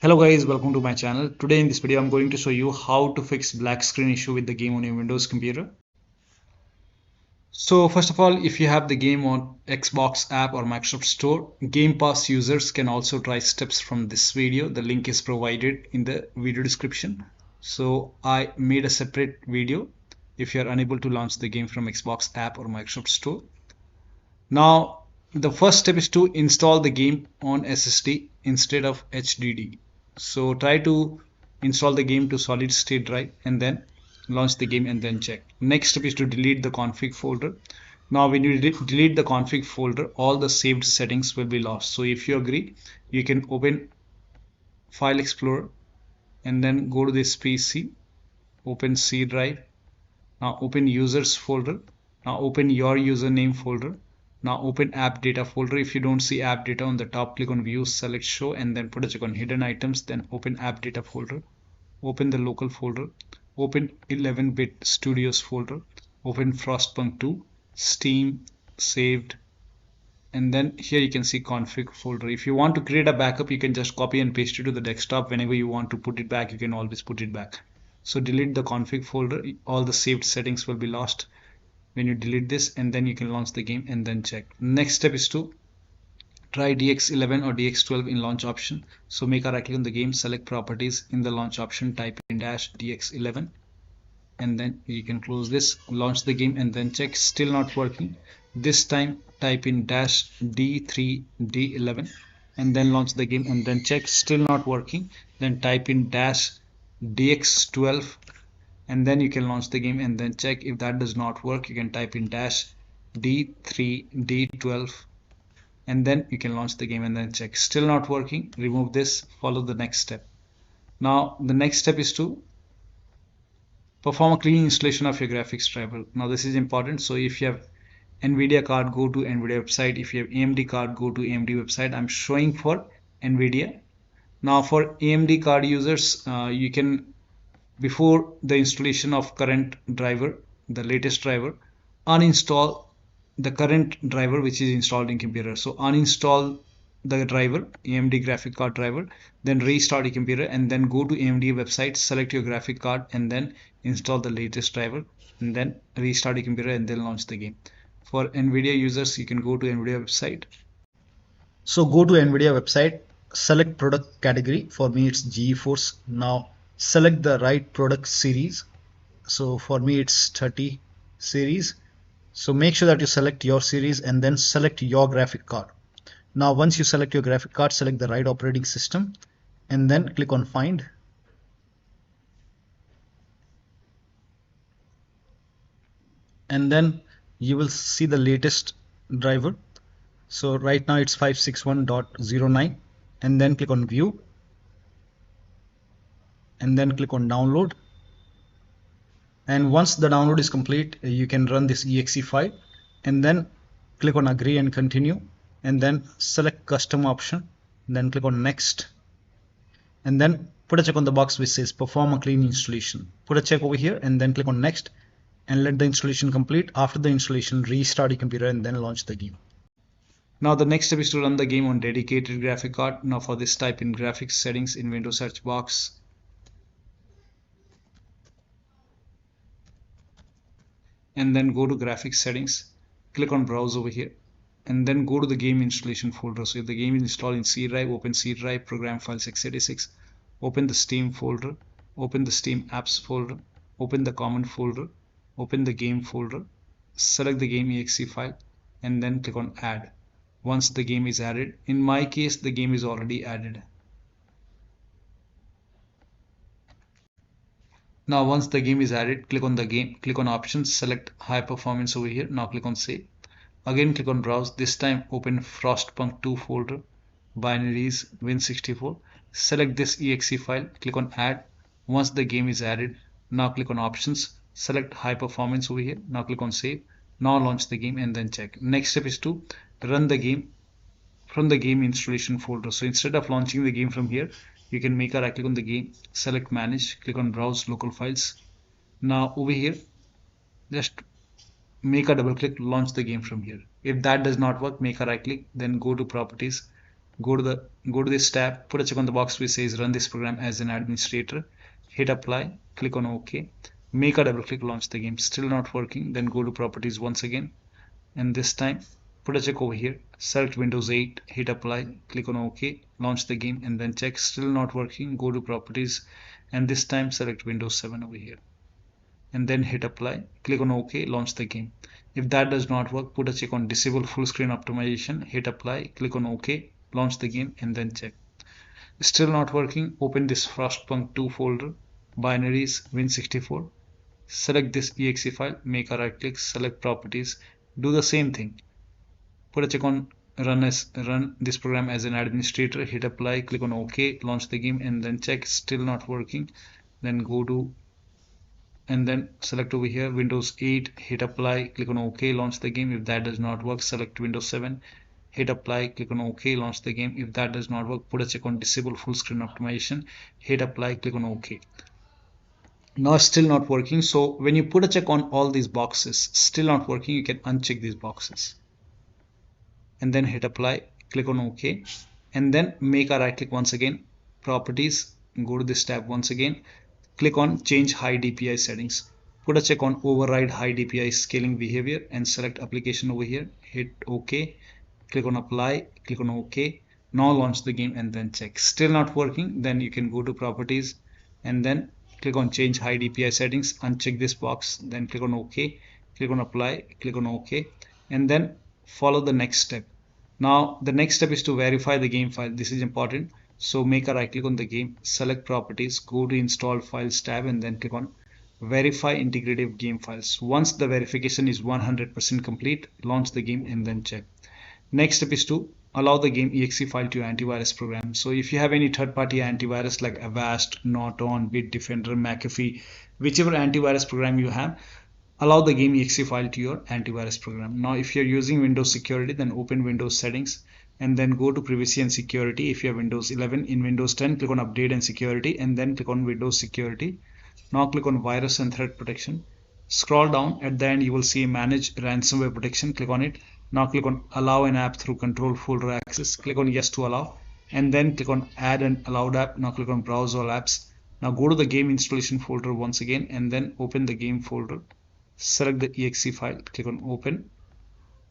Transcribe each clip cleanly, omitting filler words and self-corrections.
Hello guys, welcome to my channel. Today in this video I'm going to show you how to fix black screen issue with the game on your Windows computer. So first of all, if you have the game on Xbox app or Microsoft Store, Game Pass users can also try steps from this video. The link is provided in the video description. So I made a separate video if you are unable to launch the game from Xbox app or Microsoft Store. Now the first step is to install the game on SSD instead of HDD. So try to install the game to solid state drive and then launch the game and then check. Next step is to delete the config folder. Now when you delete the config folder, all the saved settings will be lost. So if you agree, you can open File Explorer and then go to this PC, open C drive. Now open users folder. Now open your username folder. Now open app data folder. If you don't see app data on the top, click on view, select show, and then put a check on hidden items. Then open app data folder. Open the local folder. Open 11-bit studios folder. Open Frostpunk 2, Steam, saved. And then here you can see config folder. If you want to create a backup, you can just copy and paste it to the desktop. Whenever you want to put it back, you can always put it back. So delete the config folder. All the saved settings will be lost when you delete this, and then you can launch the game and then check. Next step is to try DX11 or DX12 in launch option. So make a right click on the game, select properties, in the launch option type in -DX11, and then you can close this, launch the game and then check. Still not working. This time type in -D3D11 and then launch the game and then check. Still not working. Then type in -DX12 and then you can launch the game and then check. If that does not work, you can type in -D3D12 and then you can launch the game and then check. Still not working. Remove this, follow the next step. Now the next step is to perform a clean installation of your graphics driver. Now this is important. So if you have NVIDIA card, go to NVIDIA website. If you have AMD card, go to AMD website. I'm showing for NVIDIA. Now for AMD card users, you can, before the installation of current driver, the latest driver, uninstall the current driver which is installed in computer. So uninstall the driver, AMD graphic card driver, then restart your computer and then go to AMD website, select your graphic card and then install the latest driver and then restart your computer and then launch the game. For NVIDIA users, you can go to NVIDIA website. So go to NVIDIA website, select product category. For me it's GeForce. Now select the right product series. So for me it's 30 series. So make sure that you select your series and then select your graphic card. Now once you select your graphic card, select the right operating system and then click on find. And then you will see the latest driver. So right now it's 561.09 and then click on view and then click on download. And once the download is complete, you can run this exe file and then click on agree and continue and then select custom option, then click on next and then put a check on the box which says perform a clean installation. Put a check over here and then click on next and let the installation complete. After the installation, restart your computer and then launch the game. Now the next step is to run the game on dedicated graphic card. Now for this, type in graphics settings in Windows search box and then go to graphics settings, click on browse over here and then go to the game installation folder. So if the game is installed in C drive, open C drive, program files x86, open the Steam folder, open the Steam apps folder, open the common folder, open the game folder, select the game exe file and then click on add. Once the game is added, in my case the game is already added. Now once the game is added, click on the game, click on options, select high performance over here. Now click on save. Again click on browse. This time open Frostpunk 2 folder, binaries Win64. Select this exe file, click on add. Once the game is added, now click on options, select high performance over here. Now click on save. Now launch the game and then check. Next step is to run the game from the game installation folder. So instead of launching the game from here, you can make a right click on the game, select manage, click on browse local files. Now over here, just make a double click, launch the game from here. If that does not work, make a right click, then go to properties, go to this tab, put a check on the box which says run this program as an administrator, hit apply, click on OK, make a double click, launch the game. Still not working, then go to properties once again, and this time put a check over here, select Windows 8, hit apply, click on OK, launch the game, and then check. Still not working, go to properties, and this time select Windows 7 over here, and then hit apply, click on OK, launch the game. If that does not work, put a check on disable full screen optimization, hit apply, click on OK, launch the game, and then check. Still not working, open this Frostpunk 2 folder, binaries, Win64, select this exe file, make a right click, select properties, do the same thing. Put a check on run this program as an administrator, hit apply, click on OK, launch the game, and then check. Still not working, then go to and then select over here Windows 8, hit apply, click on OK, launch the game. If that does not work, select Windows 7, hit apply, click on OK, launch the game. If that does not work, put a check on disable full screen optimization, hit apply, click on OK. Now still not working, so when you put a check on all these boxes, still not working, you can uncheck these boxes and then hit apply, click on OK, and then make a right click once again, properties, go to this tab once again, click on change high DPI settings, put a check on override high DPI scaling behavior and select application over here, hit OK, click on apply, click on OK. Now launch the game and then check. Still not working, then you can go to properties and then click on change high DPI settings, uncheck this box, then click on OK, click on apply, click on OK, and then follow the next step. Now the next step is to verify the game file. This is important. So make a right click on the game, select properties, go to install files tab, and then click on verify integrative game files. Once the verification is 100% complete, launch the game and then check. Next step is to allow the game exe file to your antivirus program. So if you have any third-party antivirus like Avast, Norton, Bitdefender, McAfee, whichever antivirus program you have, allow the game exe file to your antivirus program. Now if you're using Windows Security, then open Windows settings and then go to privacy and security. If you have Windows 11, in Windows 10 click on update and security and then click on Windows Security. Now click on virus and threat protection. Scroll down, at the end you will see manage ransomware protection, click on it. Now click on allow an app through control folder access, click on yes to allow, and then click on add an allowed app. Now click on browse all apps. Now go to the game installation folder once again and then open the game folder, select the exe file, click on open,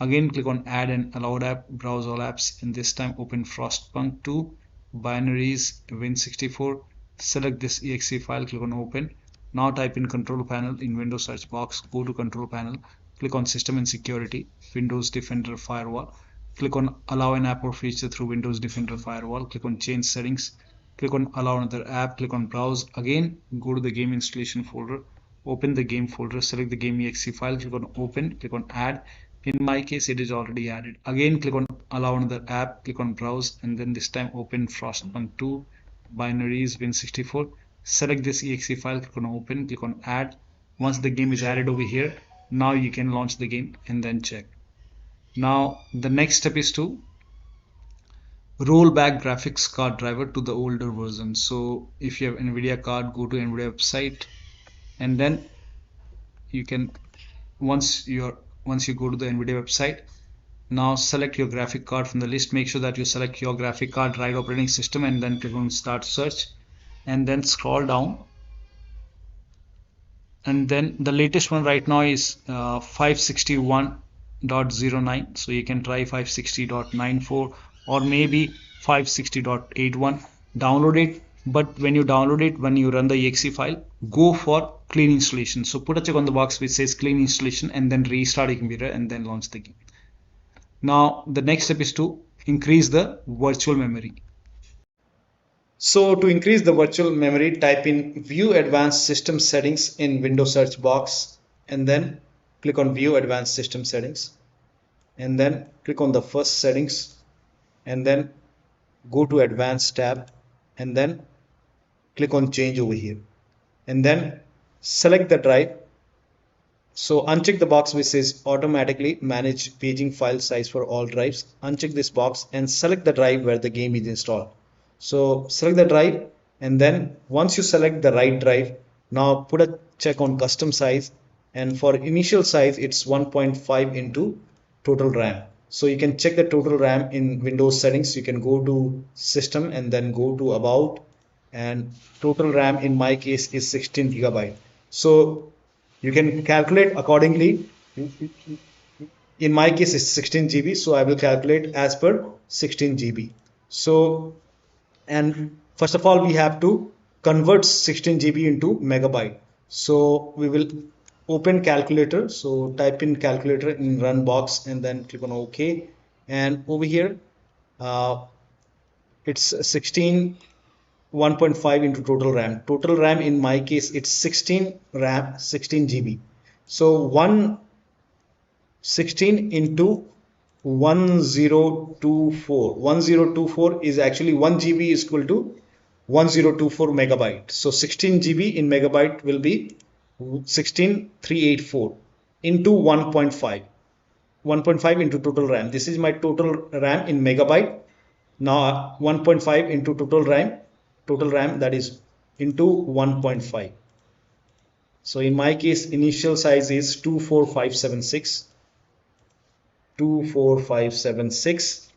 again click on add an allowed app, browse all apps, and this time open Frostpunk 2, binaries, Win64, select this exe file, click on open. Now type in control panel in Windows search box, go to control panel, click on system and security, Windows Defender Firewall, click on allow an app or feature through Windows Defender Firewall, click on change settings, click on allow another app, click on browse, again go to the game installation folder, open the game folder, select the game exe file, click on open, click on add. In my case it is already added. Again click on allow another app, click on browse, and then this time open Frostpunk 2, binaries, Win64, select this exe file, click on open, click on add. Once the game is added over here, now you can launch the game and then check. Now the next step is to roll back graphics card driver to the older version. So if you have NVIDIA card, go to NVIDIA website, and then you can once you go to the NVIDIA website, now select your graphic card from the list. Make sure that you select your graphic card right operating system and then click on start search and then scroll down, and then the latest one right now is 561.09, so you can try 560.94 or maybe 560.81. Download it, but when you download it, when you run the exe file, go for clean installation. So put a check on the box which says clean installation and then restart your computer and then launch the game. Now the next step is to increase the virtual memory. So to increase the virtual memory, type in view advanced system settings in Windows search box and then click on view advanced system settings and then click on the first settings and then go to advanced tab and then click on change over here and then select the drive. So uncheck the box which says automatically manage paging file size for all drives. Uncheck this box and select the drive where the game is installed. So select the drive, and then once you select the right drive, now put a check on custom size, and for initial size it's 1.5 into total RAM. So you can check the total RAM in Windows settings. You can go to system and then go to about, and total RAM in my case is 16 gigabyte. So you can calculate accordingly. In my case it's 16 GB, so I will calculate as per 16 GB. So, and first of all we have to convert 16 GB into megabyte. So we will open calculator, so type in calculator in run box and then click on OK, and over here uh, it's 16 1.5 into total RAM. Total RAM in my case it's 16 RAM 16 GB. So 116 into 1024 is actually 1 GB is equal to 1024 megabyte. So 16 GB in megabyte will be 16384 into 1.5. 1.5 into total RAM. This is my total RAM in megabyte. Now 1.5 into total RAM, that is into 1.5. So in my case initial size is 24576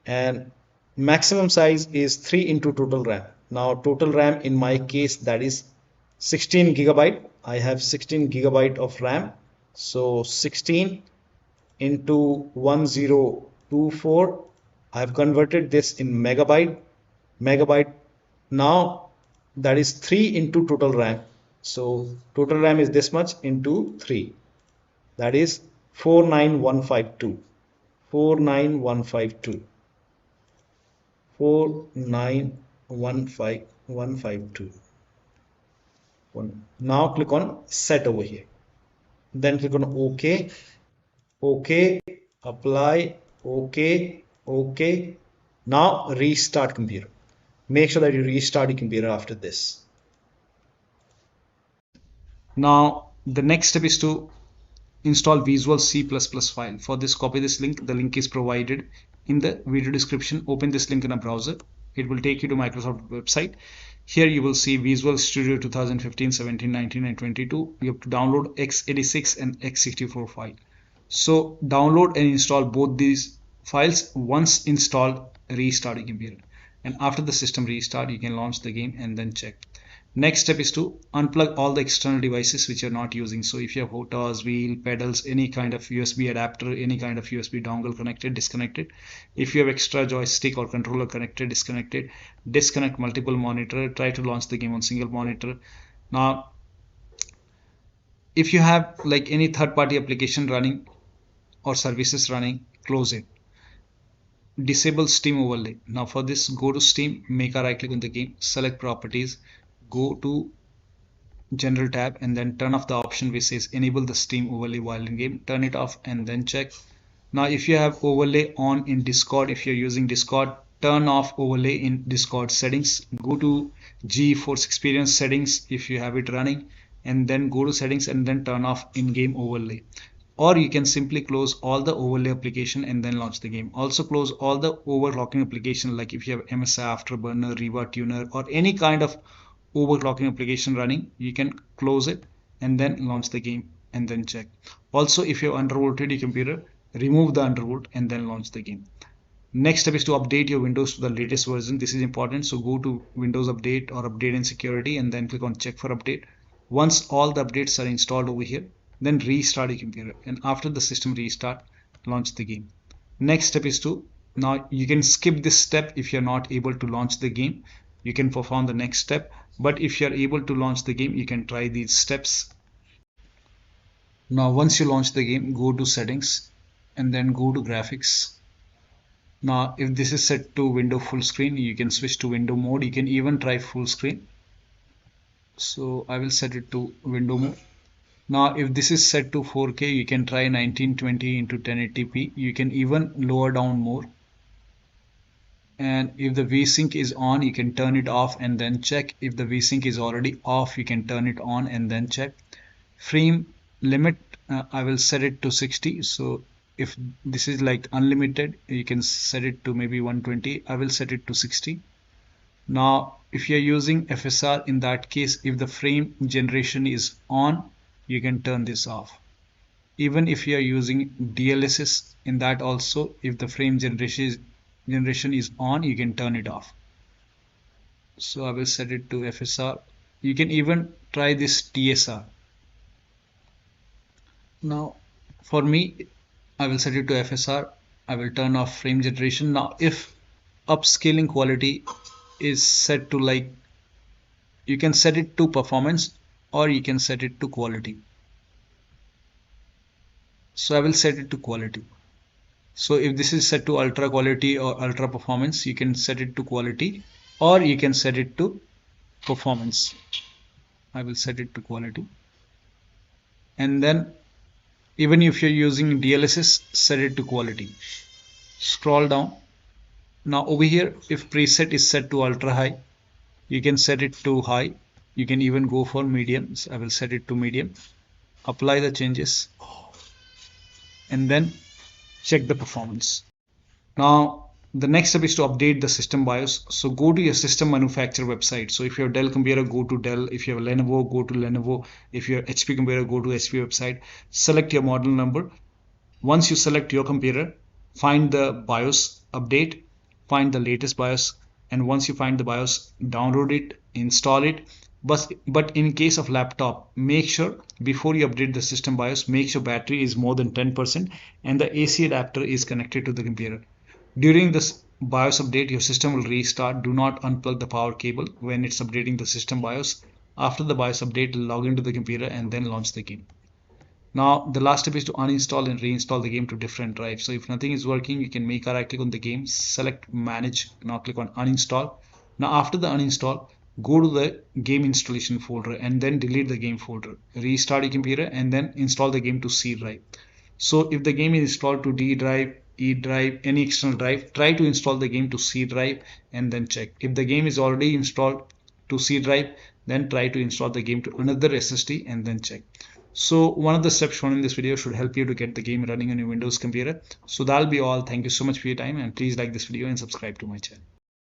and maximum size is 3 into total RAM. Now total RAM in my case that is 16 gigabyte. I have 16 gigabyte of RAM. So 16 into 1024. I have converted this in megabyte. Now that is 3 into total RAM. So total RAM is this much into 3. That is 49152. 49152. 4915152. Now click on set over here. Then click on OK. OK. Apply. OK. OK. Now restart computer. Make sure that you restart your computer after this. Now the next step is to install Visual C++ file. For this, copy this link. The link is provided in the video description. Open this link in a browser. It will take you to Microsoft website. Here you will see Visual Studio 2015, 17, 19 and 22. You have to download x86 and x64 file. So download and install both these files. Once installed, restart your computer. And after the system restart, you can launch the game and then check. Next step is to unplug all the external devices which you're not using. So if you have HOTAS, wheel, pedals, any kind of USB adapter, any kind of USB dongle connected, disconnected. If you have extra joystick or controller connected, disconnected. Disconnect multiple monitor. Try to launch the game on single monitor. Now, if you have like any third-party application running or services running, close it. Disable Steam overlay. Now for this, go to Steam, make a right click on the game, select properties, go to general tab and then turn off the option which says enable the Steam overlay while in game. Turn it off and then check. Now if you have overlay on in Discord, if you're using Discord, turn off overlay in Discord settings. Go to GeForce Experience settings if you have it running, and then go to settings and then turn off in-game overlay. Or you can simply close all the overlay application and then launch the game. Also close all the overclocking application, like if you have MSI Afterburner, Riva Tuner or any kind of overclocking application running, you can close it and then launch the game and then check. Also if you have undervolted your computer, remove the undervolt and then launch the game. Next step is to update your Windows to the latest version. This is important. So go to Windows Update or Update and Security and then click on check for update. Once all the updates are installed over here, then restart your computer, and after the system restart, launch the game. Next step is to, now you can skip this step if you're not able to launch the game. You can perform the next step, but if you're able to launch the game, you can try these steps. Now once you launch the game, go to settings and then go to graphics. Now if this is set to window full screen, you can switch to window mode. You can even try full screen. So I will set it to window mode. Now if this is set to 4K, you can try 1920 into 1080p. You can even lower down more. And if the VSync is on, you can turn it off and then check. If the VSync is already off, you can turn it on and then check. Frame limit, I will set it to 60. So if this is like unlimited, you can set it to maybe 120. I will set it to 60. Now if you're using FSR, in that case, if the frame generation is on, you can turn this off. even if you are using DLSS, in that also, if the frame generation is on, you can turn it off. So I will set it to FSR. You can even try this TSR. Now for me, I will set it to FSR. I will turn off frame generation. Now if upscaling quality is set to, like, you can set it to performance or you can set it to quality. So I will set it to quality. So if this is set to ultra quality or ultra performance, you can set it to quality or you can set it to performance. I will set it to quality. And then even if you're using DLSS, set it to quality. Scroll down. Now over here, if preset is set to ultra high, you can set it to high. You can even go for medium. So I will set it to medium. Apply the changes and then check the performance. Now the next step is to update the system BIOS. So go to your system manufacturer website. So if you have Dell computer, go to Dell. If you have Lenovo, go to Lenovo. If you have HP computer, go to HP website. Select your model number. Once you select your computer, find the BIOS update, find the latest BIOS, and once you find the BIOS, download it, install it. But in case of laptop, make sure before you update the system BIOS, make sure battery is more than 10% and the AC adapter is connected to the computer. During this BIOS update, your system will restart. Do not unplug the power cable when it's updating the system BIOS. After the BIOS update, log into the computer and then launch the game. Now the last step is to uninstall and reinstall the game to different drives. So if nothing is working, you can make a right click on the game, select manage, now click on uninstall. Now after the uninstall, go to the game installation folder and then delete the game folder. Restart your computer and then install the game to C drive. So if the game is installed to D drive, E drive, any external drive, try to install the game to C drive and then check. If the game is already installed to C drive, then try to install the game to another SSD and then check. So one of the steps shown in this video should help you to get the game running on your Windows computer. So that'll be all. Thank you so much for your time and please like this video and subscribe to my channel.